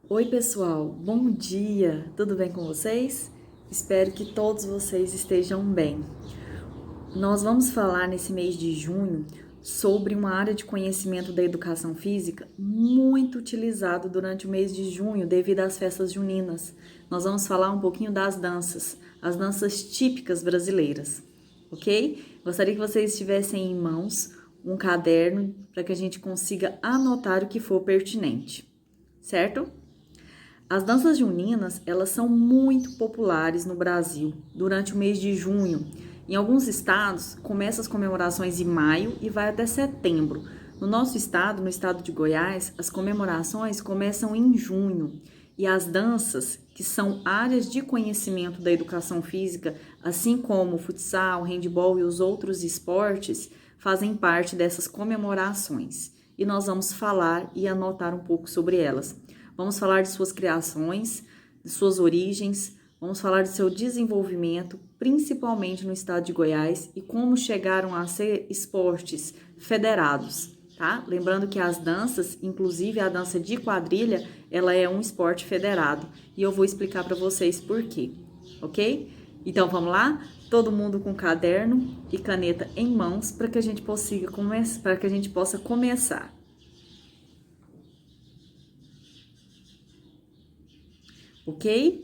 Oi, pessoal, bom dia! Tudo bem com vocês? Espero que todos vocês estejam bem. Nós vamos falar nesse mês de junho sobre uma área de conhecimento da educação física muito utilizado durante o mês de junho devido às festas juninas. Nós vamos falar um pouquinho das danças, as danças típicas brasileiras, ok? Gostaria que vocês tivessem em mãos um caderno para que a gente consiga anotar o que for pertinente, certo? As danças juninas, elas são muito populares no Brasil durante o mês de junho. Em alguns estados, começam as comemorações em maio e vai até setembro. No nosso estado, no estado de Goiás, as comemorações começam em junho. E as danças, que são áreas de conhecimento da educação física, assim como o futsal, o handebol e os outros esportes, fazem parte dessas comemorações. E nós vamos falar e anotar um pouco sobre elas. Vamos falar de suas criações, de suas origens, vamos falar de seu desenvolvimento, principalmente no estado de Goiás, e como chegaram a ser esportes federados, tá? Lembrando que as danças, inclusive a dança de quadrilha, ela é um esporte federado, e eu vou explicar para vocês por quê, ok? Então vamos lá? Todo mundo com caderno e caneta em mãos para que a gente possa começar. Ok?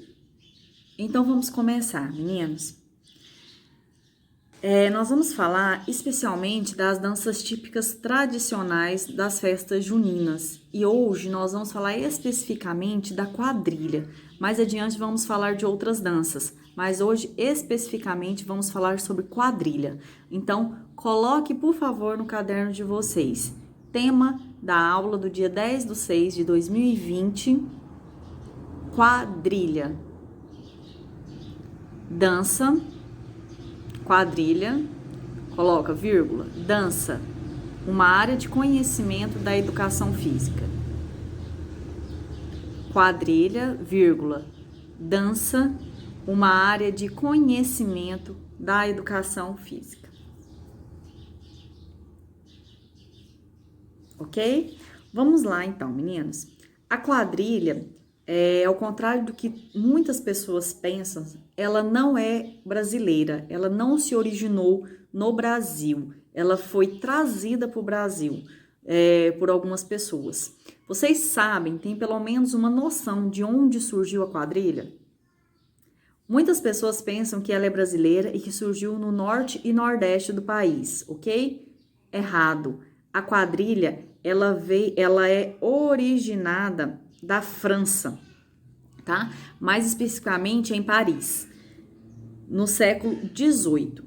Então vamos começar, meninos. Nós vamos falar especialmente das danças típicas tradicionais das festas juninas. E hoje nós vamos falar especificamente da quadrilha. Mais adiante vamos falar de outras danças, mas hoje especificamente vamos falar sobre quadrilha. Então, coloque por favor no caderno de vocês. Tema da aula do dia 10/6 de 2020. Quadrilha. Dança, quadrilha, coloca vírgula, dança, uma área de conhecimento da educação física. Quadrilha, vírgula, dança, uma área de conhecimento da educação física. Ok? Vamos lá então, meninos. A quadrilha, ao contrário do que muitas pessoas pensam, ela não é brasileira, ela não se originou no Brasil, ela foi trazida para o Brasil por algumas pessoas. Vocês sabem, tem pelo menos uma noção de onde surgiu a quadrilha? Muitas pessoas pensam que ela é brasileira e que surgiu no norte e nordeste do país, ok? Errado. A quadrilha, ela é originada da França, tá? Mais especificamente em Paris, no século XVIII.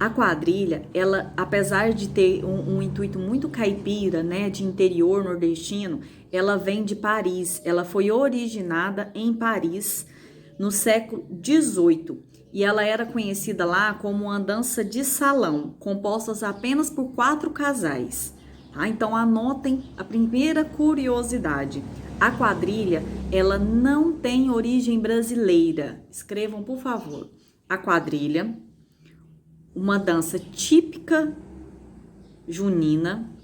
A quadrilha, ela, apesar de ter um intuito muito caipira, né, de interior nordestino, ela vem de Paris. Ela foi originada em Paris no século XVIII e ela era conhecida lá como uma dança de salão, compostas apenas por 4 casais. Tá? Então anotem a primeira curiosidade. A quadrilha, ela não tem origem brasileira. Escrevam, por favor. A quadrilha, uma dança típica junina,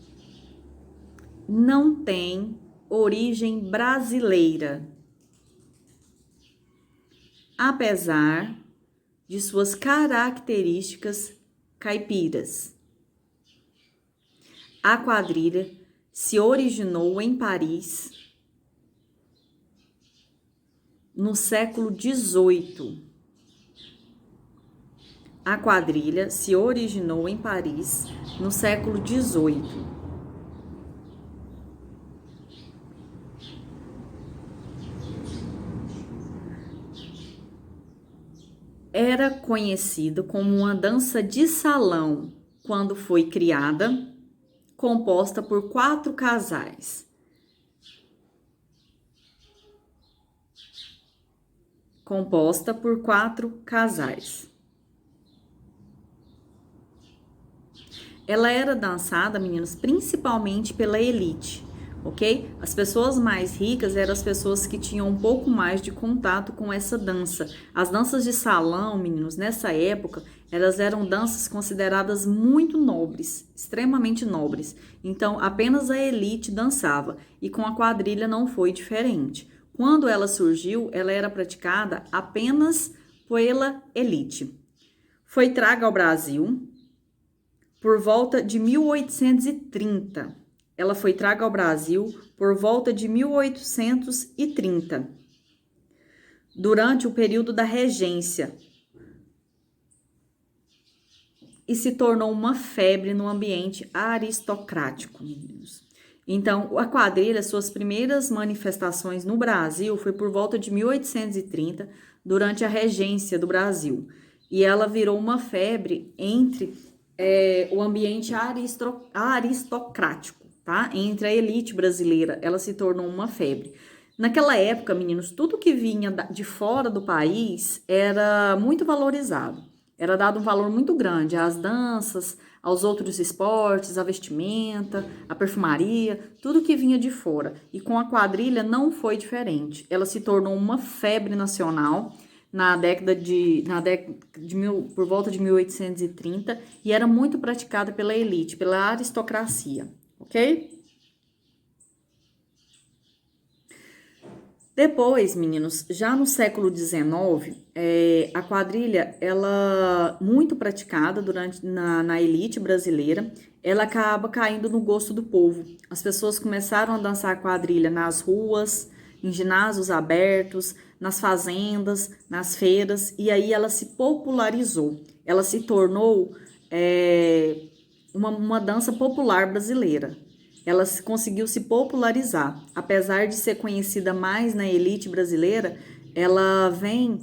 não tem origem brasileira, apesar de suas características caipiras. A quadrilha se originou em Paris no século XVIII. A quadrilha se originou em Paris no século XVIII. Era conhecida como uma dança de salão quando foi criada, composta por 4 casais. Composta por 4 casais. Ela era dançada, meninos, principalmente pela elite, ok? As pessoas mais ricas eram as pessoas que tinham um pouco mais de contato com essa dança. As danças de salão, meninos, nessa época, elas eram danças consideradas muito nobres, extremamente nobres. Então, apenas a elite dançava, e com a quadrilha não foi diferente. Quando ela surgiu, ela era praticada apenas pela elite. Foi traga ao Brasil por volta de 1830. Ela foi traga ao Brasil por volta de 1830, durante o período da regência, e se tornou uma febre no ambiente aristocrático, meninos. Então, a quadrilha, suas primeiras manifestações no Brasil foi por volta de 1830, durante a regência do Brasil. E ela virou uma febre entre o ambiente aristocrático, tá? Entre a elite brasileira, ela se tornou uma febre. Naquela época, meninos, tudo que vinha de fora do país era muito valorizado. Era dado um valor muito grande às danças, aos outros esportes, à vestimenta, à perfumaria, tudo que vinha de fora. E com a quadrilha não foi diferente. Ela se tornou uma febre nacional por volta de 1830, e era muito praticada pela elite, pela aristocracia, ok? Depois, meninos, já no século XIX, a quadrilha, ela muito praticada na elite brasileira, ela acaba caindo no gosto do povo. As pessoas começaram a dançar quadrilha nas ruas, em ginásios abertos, nas fazendas, nas feiras, e aí ela se popularizou. Ela se tornou uma dança popular brasileira. Ela conseguiu se popularizar. Apesar de ser conhecida mais na elite brasileira, ela vem,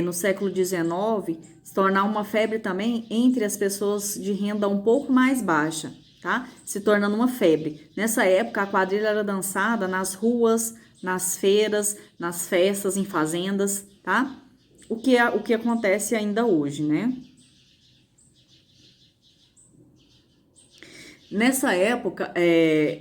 no século XIX, se tornar uma febre também entre as pessoas de renda um pouco mais baixa, tá? Se tornando uma febre. Nessa época, a quadrilha era dançada nas ruas, nas feiras, nas festas, em fazendas, tá? O que acontece ainda hoje, né? Nessa época,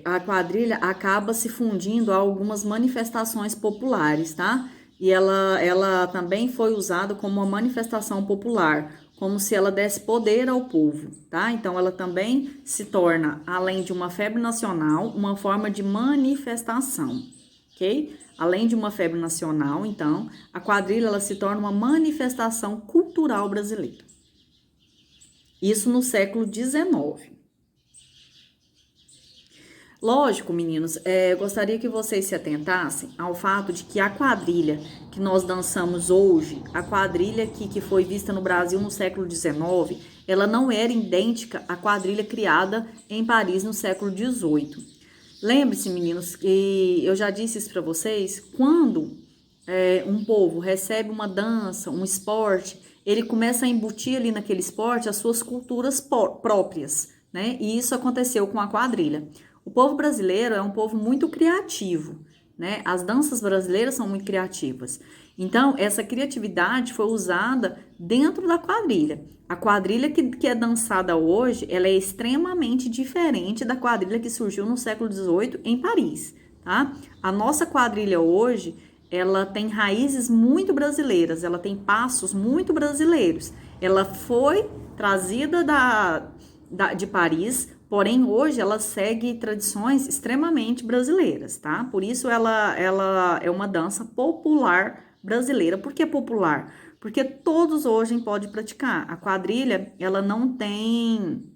a quadrilha acaba se fundindo a algumas manifestações populares, tá? E ela também foi usada como uma manifestação popular, como se ela desse poder ao povo, tá? Então, ela também se torna, além de uma febre nacional, uma forma de manifestação, ok? Além de uma febre nacional, então, a quadrilha ela se torna uma manifestação cultural brasileira. Isso no século XIX. Lógico, meninos, eu gostaria que vocês se atentassem ao fato de que a quadrilha que nós dançamos hoje, a quadrilha que foi vista no Brasil no século XIX, ela não era idêntica à quadrilha criada em Paris no século XVIII. Lembre-se, meninos, que eu já disse isso para vocês, quando um povo recebe uma dança, um esporte, ele começa a embutir ali naquele esporte as suas culturas próprias, né? E isso aconteceu com a quadrilha. O povo brasileiro é um povo muito criativo, né? As danças brasileiras são muito criativas. Então, essa criatividade foi usada dentro da quadrilha. A quadrilha que é dançada hoje, ela é extremamente diferente da quadrilha que surgiu no século XVIII em Paris, tá? A nossa quadrilha hoje, ela tem raízes muito brasileiras, ela tem passos muito brasileiros. Ela foi trazida de Paris, porém, hoje ela segue tradições extremamente brasileiras, tá? Por isso ela é uma dança popular brasileira. Por que popular? Porque todos hoje podem praticar. A quadrilha, ela não tem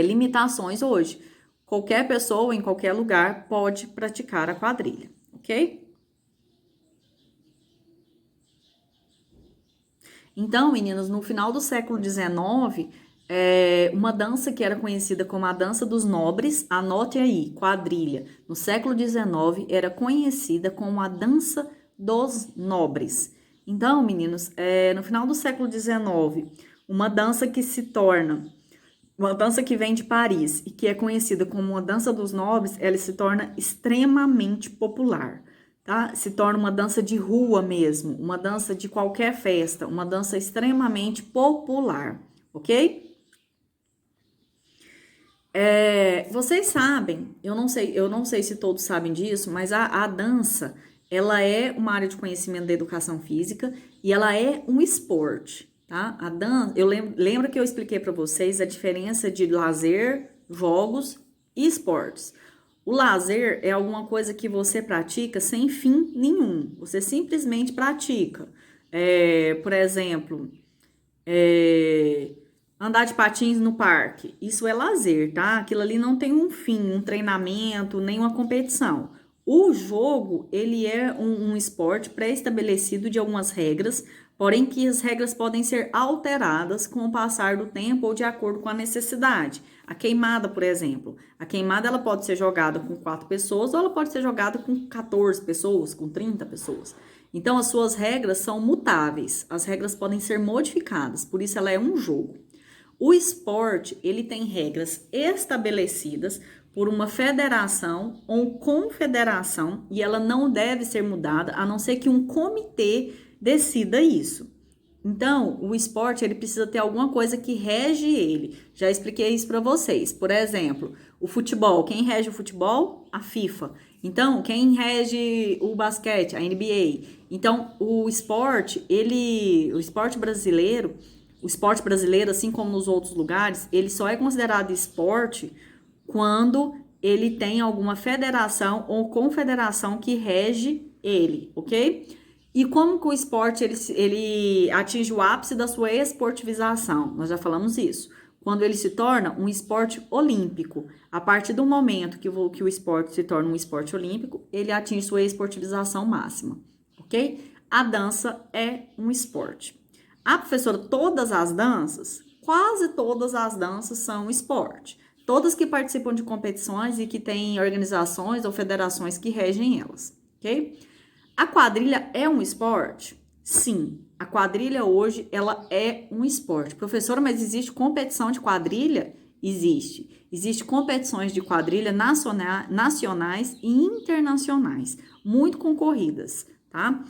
limitações hoje. Qualquer pessoa, em qualquer lugar, pode praticar a quadrilha, ok? Então, meninos, no final do século XIX, uma dança que era conhecida como a dança dos nobres, anote aí, quadrilha, no século XIX era conhecida como a dança dos nobres. Então, meninos, no final do século XIX, uma dança uma dança que vem de Paris e que é conhecida como uma dança dos nobres, ela se torna extremamente popular, tá? Se torna uma dança de rua mesmo, uma dança de qualquer festa, uma dança extremamente popular, ok? Vocês sabem, eu não sei se todos sabem disso, mas a dança, ela é uma área de conhecimento da educação física e ela é um esporte, tá? A dança, lembro que eu expliquei para vocês a diferença de lazer, jogos e esportes. O lazer é alguma coisa que você pratica sem fim nenhum, você simplesmente pratica. Por exemplo, é, andar de patins no parque, isso é lazer, tá? Aquilo ali não tem um fim, um treinamento, nem uma competição. O jogo, ele é um esporte pré-estabelecido de algumas regras, porém que as regras podem ser alteradas com o passar do tempo ou de acordo com a necessidade. A queimada, por exemplo. A queimada ela pode ser jogada com 4 pessoas ou ela pode ser jogada com 14 pessoas, com 30 pessoas. Então, as suas regras são mutáveis, as regras podem ser modificadas, por isso ela é um jogo. O esporte, ele tem regras estabelecidas por uma federação ou confederação e ela não deve ser mudada, a não ser que um comitê decida isso. Então, o esporte, ele precisa ter alguma coisa que rege ele. Já expliquei isso para vocês. Por exemplo, o futebol. Quem rege o futebol? A FIFA. Então, quem rege o basquete? A NBA. Então, o esporte brasileiro, assim como nos outros lugares, ele só é considerado esporte quando ele tem alguma federação ou confederação que rege ele, ok? E como que o esporte ele atinge o ápice da sua esportivização? Nós já falamos isso. Quando ele se torna um esporte olímpico. A partir do momento que o esporte se torna um esporte olímpico, ele atinge sua esportivização máxima, ok? A dança é um esporte. A professora, todas as danças, quase todas as danças são esporte. Todas que participam de competições e que têm organizações ou federações que regem elas, ok? A quadrilha é um esporte? Sim, a quadrilha hoje ela é um esporte. Professora, mas existe competição de quadrilha? Existe. Existem competições de quadrilha nacionais e internacionais, muito concorridas, tá?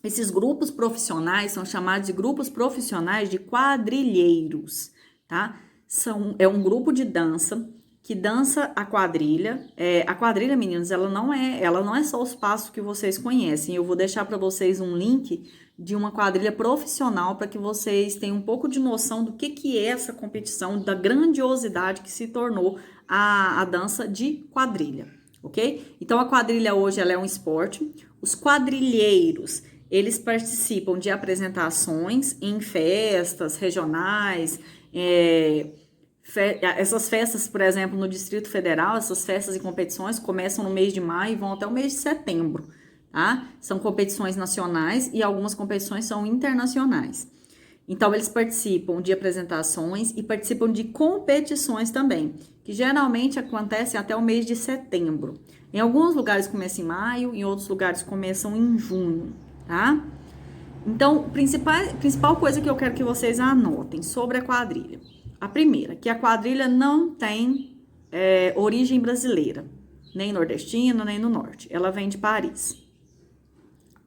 Esses grupos profissionais são chamados de grupos profissionais de quadrilheiros, tá? É um grupo de dança que dança a quadrilha. A quadrilha, meninos, ela não é só os passos que vocês conhecem. Eu vou deixar para vocês um link de uma quadrilha profissional para que vocês tenham um pouco de noção do que é essa competição, da grandiosidade que se tornou a dança de quadrilha, ok? Então, a quadrilha hoje ela é um esporte. Os quadrilheiros, eles participam de apresentações em festas regionais, essas festas, por exemplo, no Distrito Federal, essas festas e competições começam no mês de maio e vão até o mês de setembro, tá? São competições nacionais e algumas competições são internacionais. Então, eles participam de apresentações e participam de competições também, que geralmente acontecem até o mês de setembro. Em alguns lugares começa em maio, em outros lugares começam em junho, tá? Então, a principal coisa que eu quero que vocês anotem sobre a quadrilha. A primeira, que a quadrilha não tem origem brasileira, nem nordestina, nem no norte. Ela vem de Paris.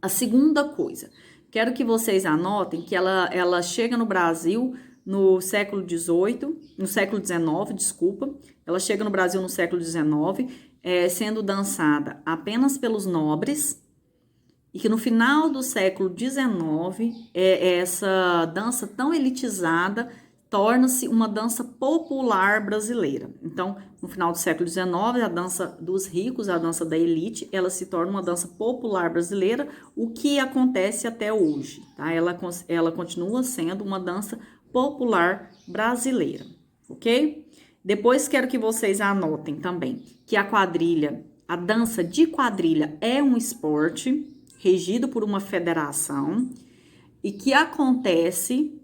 A segunda coisa, quero que vocês anotem que ela chega no Brasil no século XIX, no século XIX, desculpa. Ela chega no Brasil no século XIX, sendo dançada apenas pelos nobres, e que no final do século XIX, essa dança tão elitizada torna-se uma dança popular brasileira. Então, no final do século XIX, a dança dos ricos, a dança da elite, ela se torna uma dança popular brasileira, o que acontece até hoje, tá? Ela continua sendo uma dança popular brasileira, ok? Depois quero que vocês anotem também que a dança de quadrilha é um esporte regido por uma federação e que acontece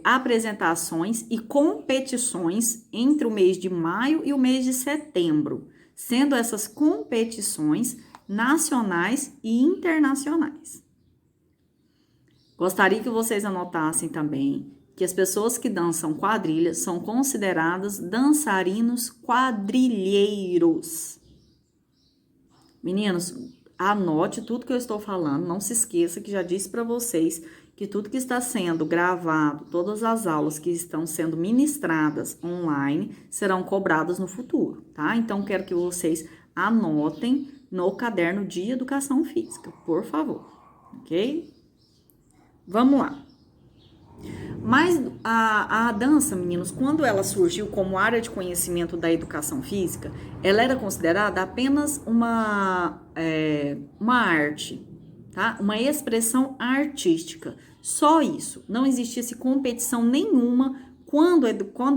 apresentações e competições entre o mês de maio e o mês de setembro, sendo essas competições nacionais e internacionais. Gostaria que vocês anotassem também que as pessoas que dançam quadrilha são consideradas dançarinos quadrilheiros. Meninos, anote tudo que eu estou falando, não se esqueça que já disse para vocês que tudo que está sendo gravado, todas as aulas que estão sendo ministradas online serão cobradas no futuro, tá? Então, quero que vocês anotem no caderno de educação física, por favor, ok? Vamos lá. Mas a dança, meninos, quando ela surgiu como área de conhecimento da educação física, ela era considerada apenas uma arte, tá? Uma expressão artística. Só isso. Não existisse competição nenhuma quando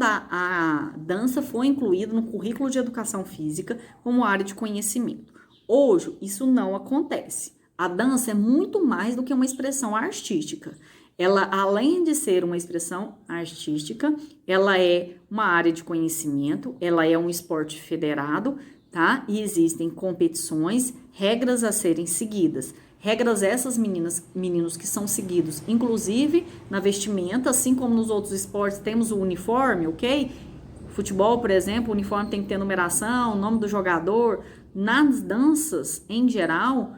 a dança foi incluída no currículo de educação física como área de conhecimento. Hoje, isso não acontece. A dança é muito mais do que uma expressão artística. Ela, além de ser uma expressão artística, ela é uma área de conhecimento, ela é um esporte federado, tá? E existem competições, regras a serem seguidas. Regras essas, meninos, que são seguidos, inclusive na vestimenta, assim como nos outros esportes temos o uniforme, ok? Futebol, por exemplo, o uniforme tem que ter numeração, nome do jogador. Nas danças, em geral,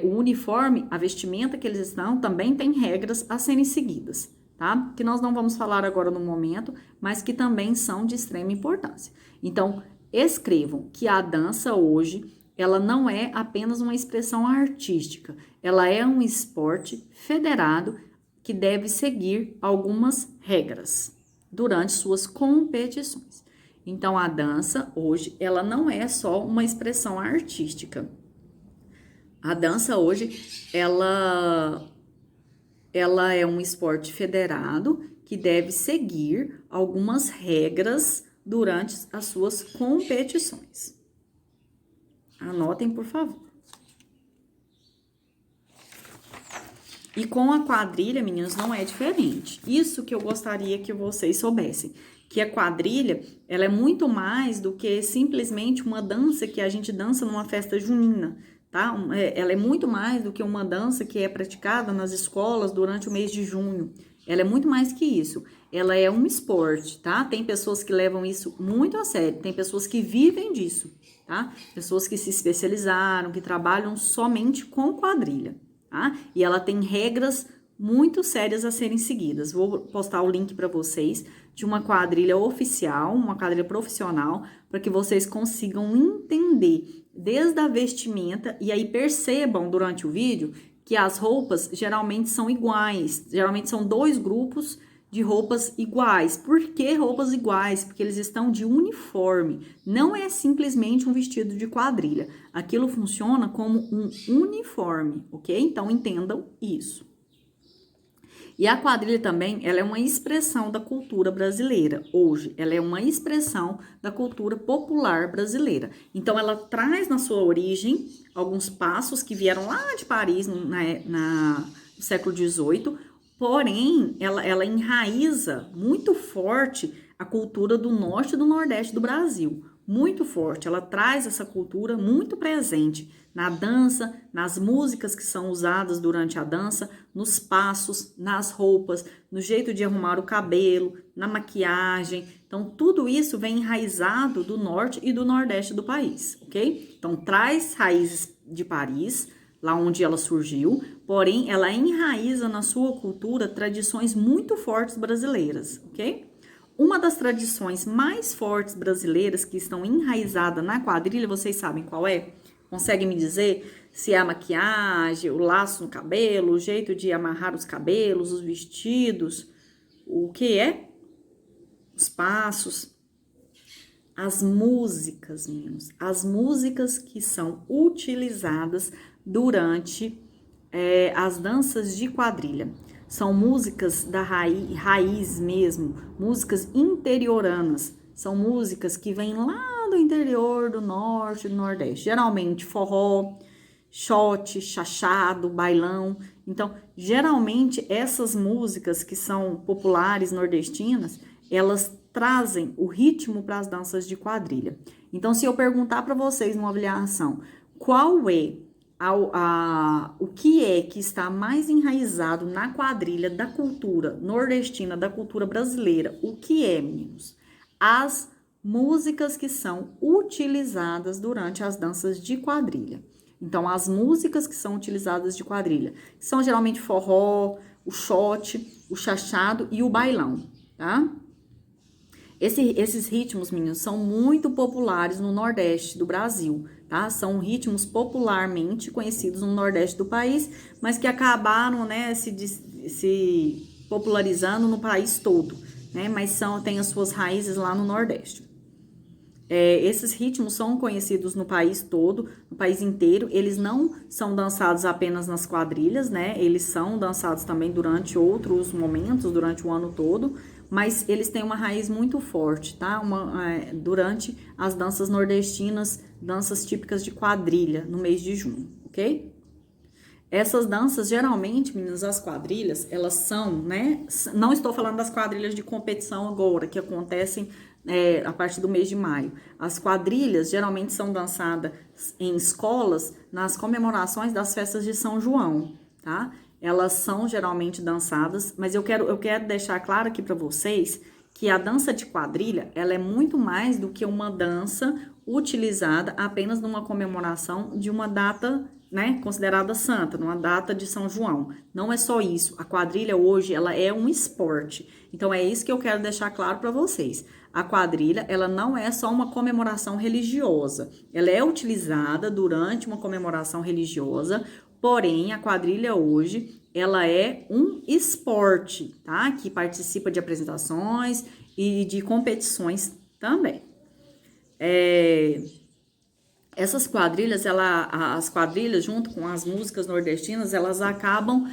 o uniforme, a vestimenta que eles estão, também tem regras a serem seguidas, tá? Que nós não vamos falar agora no momento, mas que também são de extrema importância. Então, escrevam que a dança hoje, ela não é apenas uma expressão artística, ela é um esporte federado que deve seguir algumas regras durante suas competições. Então, a dança hoje, ela não é só uma expressão artística. A dança hoje, ela é um esporte federado que deve seguir algumas regras durante as suas competições. Anotem, por favor. E com a quadrilha, meninos, não é diferente. Isso que eu gostaria que vocês soubessem. Que a quadrilha, ela é muito mais do que simplesmente uma dança que a gente dança numa festa junina. Tá? Ela é muito mais do que uma dança que é praticada nas escolas durante o mês de junho. Ela é muito mais que isso. Ela é um esporte, tá? Tem pessoas que levam isso muito a sério, tem pessoas que vivem disso, tá? Pessoas que se especializaram, que trabalham somente com quadrilha, tá? E ela tem regras muito sérias a serem seguidas. Vou postar o link para vocês de uma quadrilha oficial, uma quadrilha profissional, para que vocês consigam entender desde a vestimenta, e aí percebam durante o vídeo que as roupas geralmente são iguais, geralmente são 2 grupos de roupas iguais. Por que roupas iguais? Porque eles estão de uniforme, não é simplesmente um vestido de quadrilha, aquilo funciona como um uniforme, ok? Então entendam isso. E a quadrilha também, ela é uma expressão da cultura brasileira. Hoje, ela é uma expressão da cultura popular brasileira. Então, ela traz na sua origem alguns passos que vieram lá de Paris no século XVIII, porém, ela enraiza muito forte a cultura do norte e do nordeste do Brasil. Muito forte, ela traz essa cultura muito presente na dança, nas músicas que são usadas durante a dança, nos passos, nas roupas, no jeito de arrumar o cabelo, na maquiagem. Então, tudo isso vem enraizado do norte e do nordeste do país, ok? Então, traz raízes de Paris, lá onde ela surgiu, porém, ela enraiza na sua cultura tradições muito fortes brasileiras, ok? Uma das tradições mais fortes brasileiras que estão enraizadas na quadrilha, vocês sabem qual é? Conseguem me dizer se é a maquiagem, o laço no cabelo, o jeito de amarrar os cabelos, os vestidos, o que é? Os passos, as músicas, meninos. As músicas que são utilizadas durante as danças de quadrilha. São músicas da raiz mesmo, músicas interioranas. São músicas que vêm lá do interior, do norte, do nordeste. Geralmente forró, shot, chachado, bailão. Então, geralmente essas músicas que são populares nordestinas, elas trazem o ritmo para as danças de quadrilha. Então, se eu perguntar para vocês numa avaliação, qual é o que é que está mais enraizado na quadrilha da cultura nordestina, da cultura brasileira? O que é, meninos? As músicas que são utilizadas durante as danças de quadrilha. Então, as músicas que são utilizadas de quadrilha são geralmente forró, o shot, o chachado e o bailão, tá? Esses ritmos, meninos, são muito populares no Nordeste do Brasil, tá? São ritmos popularmente conhecidos no Nordeste do país, mas que acabaram, né, se popularizando no país todo, né? Mas têm as suas raízes lá no Nordeste. Esses ritmos são conhecidos no país todo, no país inteiro. Eles não são dançados apenas nas quadrilhas, né? Eles são dançados também durante outros momentos, durante o ano todo, mas eles têm uma raiz muito forte, tá? Durante as danças nordestinas, danças típicas de quadrilha, no mês de junho, ok? Essas danças, geralmente, meninas, as quadrilhas, elas são, né? Não estou falando das quadrilhas de competição agora, que acontecem a partir do mês de maio. As quadrilhas, geralmente, são dançadas em escolas nas comemorações das festas de São João, tá? Elas são geralmente dançadas, mas eu quero deixar claro aqui para vocês que a dança de quadrilha, ela é muito mais do que uma dança utilizada apenas numa comemoração de uma data, né, considerada santa, numa data de São João. Não é só isso. A quadrilha hoje, ela é um esporte. Então, é isso que eu quero deixar claro para vocês. A quadrilha, ela não é só uma comemoração religiosa. Ela é utilizada durante uma comemoração religiosa, porém, a quadrilha hoje, ela é um esporte, tá? Que participa de apresentações e de competições também. Essas quadrilhas, as quadrilhas, junto com as músicas nordestinas, elas acabam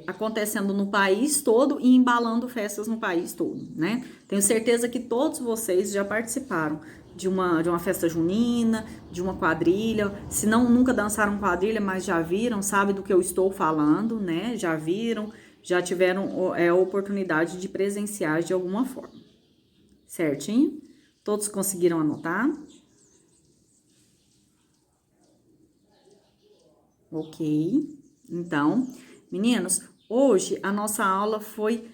acontecendo no país todo e embalando festas no país todo, né? Tenho certeza que todos vocês já participaram de uma festa junina, de uma quadrilha. Se não, nunca dançaram quadrilha, mas já viram, sabe do que eu estou falando, né? Já viram, já tiveram a oportunidade de presenciar de alguma forma. Certinho? Todos conseguiram anotar? Ok. Então, meninos, hoje a nossa aula foi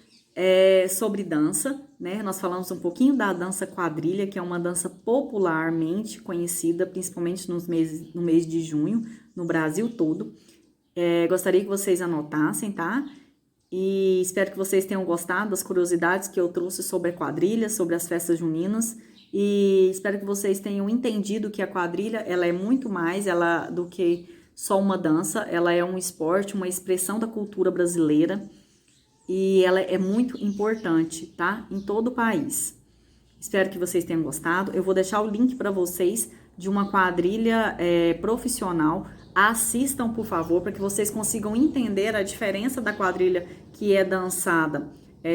sobre dança, né? Nós falamos um pouquinho da dança quadrilha, que é uma dança popularmente conhecida, principalmente no mês de junho, no Brasil todo. Gostaria que vocês anotassem, tá? E espero que vocês tenham gostado das curiosidades que eu trouxe sobre a quadrilha, sobre as festas juninas. E espero que vocês tenham entendido que a quadrilha, ela é muito mais do que só uma dança. Ela é um esporte, uma expressão da cultura brasileira. E ela é muito importante, tá? Em todo o país. Espero que vocês tenham gostado. Eu vou deixar o link para vocês de uma quadrilha profissional. Assistam, por favor, para que vocês consigam entender a diferença da quadrilha que é dançada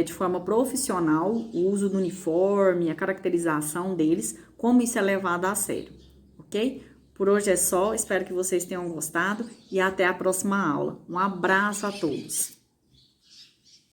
de forma profissional, o uso do uniforme, a caracterização deles, como isso é levado a sério, ok? Por hoje é só, espero que vocês tenham gostado e até a próxima aula. Um abraço a todos!